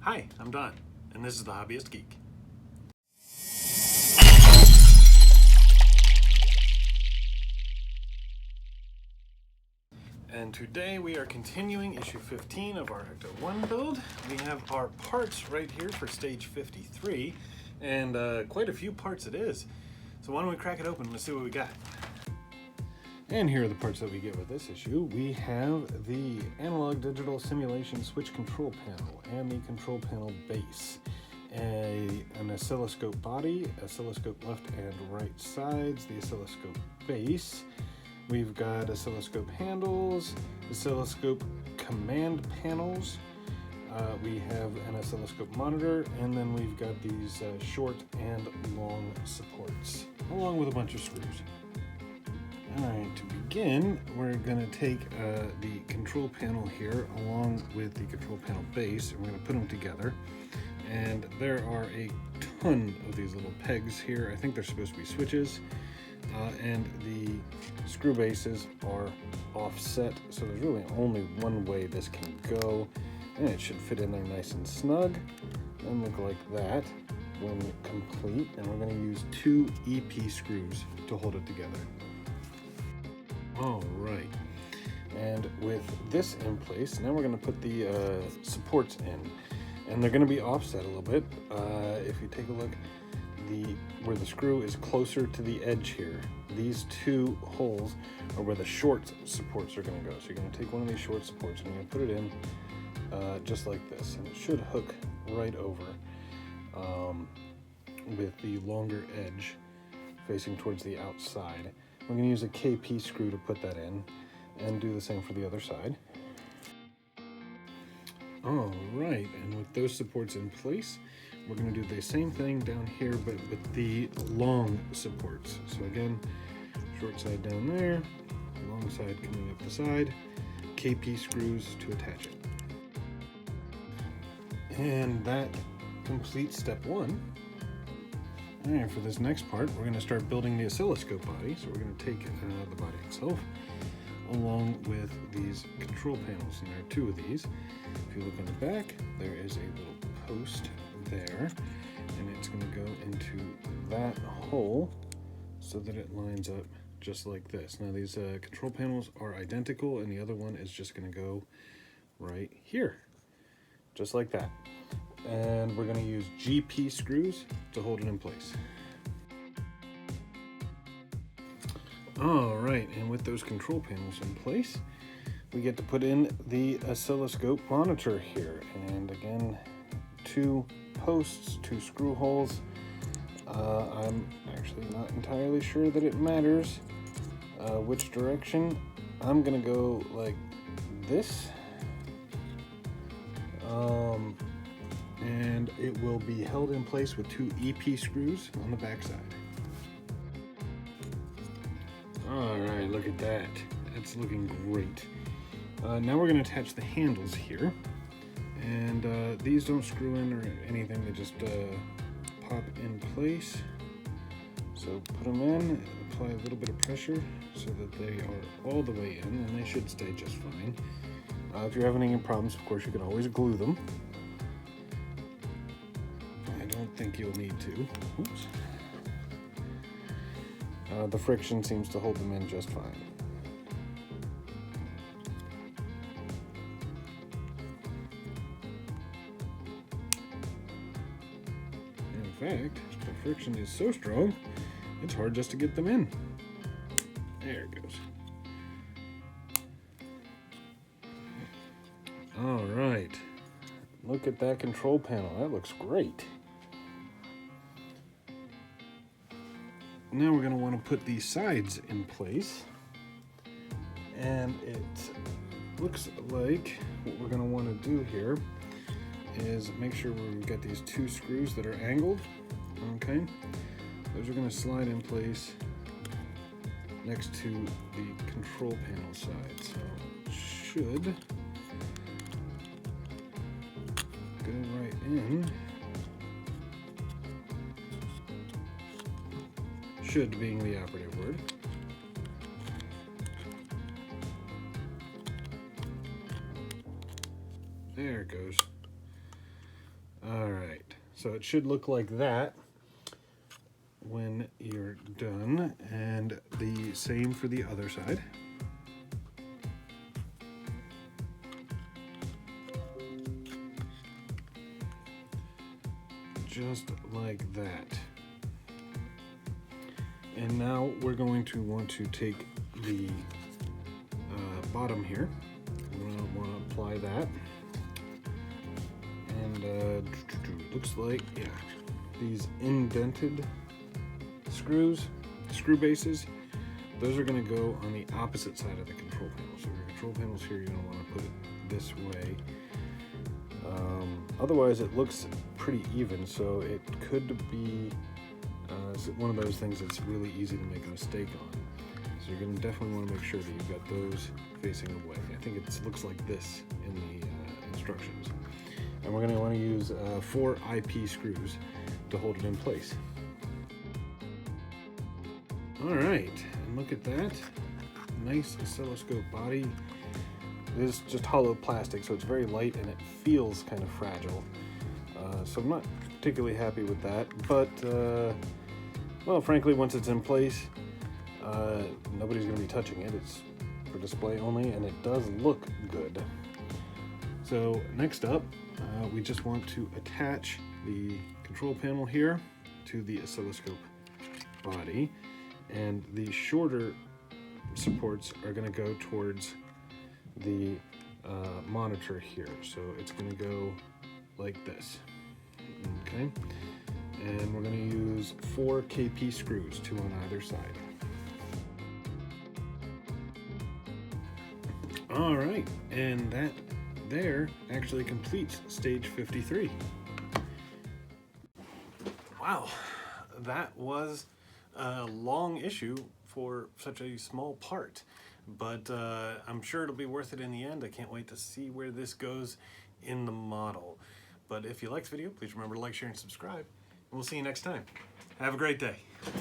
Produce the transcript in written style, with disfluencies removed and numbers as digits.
Hi, I'm Don, and this is The Hobbyist Geek. And today we are continuing issue 15 of our Ecto-1 build. We have our parts right here for stage 53, and quite a few parts it is. So why don't we crack it open and let's see what we got. And here are the parts that we get with this issue. We have the analog digital simulation switch control panel and the control panel base. An oscilloscope body, oscilloscope left and right sides, the oscilloscope base. We've got oscilloscope handles, oscilloscope command panels. We have an oscilloscope monitor, and then we've got these short and long supports, along with a bunch of screws. All right, to begin, we're going to take the control panel here along with the control panel base, and we're going to put them together. And there are a ton of these little pegs here. I think they're supposed to be switches. And the screw bases are offset, so there's really only one way this can go. And it should fit in there nice and snug and look like that when complete. And we're going to use 2 EP screws to hold it together. All right, and with this in place, now we're going to put the supports in, and they're going to be offset a little bit. If you take a look, where the screw is closer to the edge here, these 2 holes are where the short supports are going to go. So you're going to take one of these short supports and you're going to put it in just like this, and it should hook right over with the longer edge facing towards the outside. We're going to use a KP screw to put that in and do the same for the other side. All right, and with those supports in place, we're going to do the same thing down here, but with the long supports. So again, short side down there, long side coming up the side, KP screws to attach it. And that completes step 1. All right, for this next part, we're going to start building the oscilloscope body. So we're going to take the body itself along with these control panels, and there are 2 of these. If you look on the back, there is a little post there, and it's going to go into that hole so that it lines up just like this. Now these control panels are identical, and the other one is just going to go right here, just like that. And we're going to use GP screws to hold it in place. All right, and with those control panels in place, we get to put in the oscilloscope monitor here. And again, 2 posts, 2 screw holes. I'm actually not entirely sure that it matters which direction. I'm gonna go like this. And it will be held in place with 2 EP screws on the back side. All right, look at that. That's looking great. Now we're going to attach the handles here. And these don't screw in or anything, they just pop in place. So put them in, apply a little bit of pressure so that they are all the way in, and they should stay just fine. If you're having any problems, of course, you can always glue them. I don't think you'll need to. Oops. The friction seems to hold them in just fine. In fact, the friction is so strong, it's hard just to get them in. There it goes. All right, look at that control panel. That looks great. Now we're going to want to put these sides in place, and it looks like what we're going to want to do here is make sure we've got these 2 screws that are angled. Okay, those are going to slide in place next to the control panel side, so it should go right in. Should being the operative word. There it goes. So it should look like that when you're done, and the same for the other side. Just like that. And now we're going to want to take the bottom here. We're going to want to apply that. And looks like, yeah, these indented screw bases, those are going to go on the opposite side of the control panel. So your control panel's here, you're going to want to put it this way. Otherwise it looks pretty even, so it could be one of those things that's really easy to make a mistake on. So you're going to definitely want to make sure that you've got those facing away. I think it looks like this in the instructions. And we're going to want to use 4 IP screws to hold it in place. All right, and look at that. Nice oscilloscope body. It is just hollow plastic, so it's very light and it feels kind of fragile. So I'm not particularly happy with that, but well, frankly, once it's in place, nobody's going to be touching it. It's for display only, and it does look good. So next up, we just want to attach the control panel here to the oscilloscope body, and the shorter supports are going to go towards the monitor here. So it's going to go like this. Okay, and we're going to use 4 KP screws, 2 on either side. All right, and that there actually completes stage 53. Wow, that was a long issue for such a small part, but I'm sure it'll be worth it in the end. I can't wait to see where this goes in the model. But if you liked the video, please remember to like, share, and subscribe. And we'll see you next time. Have a great day.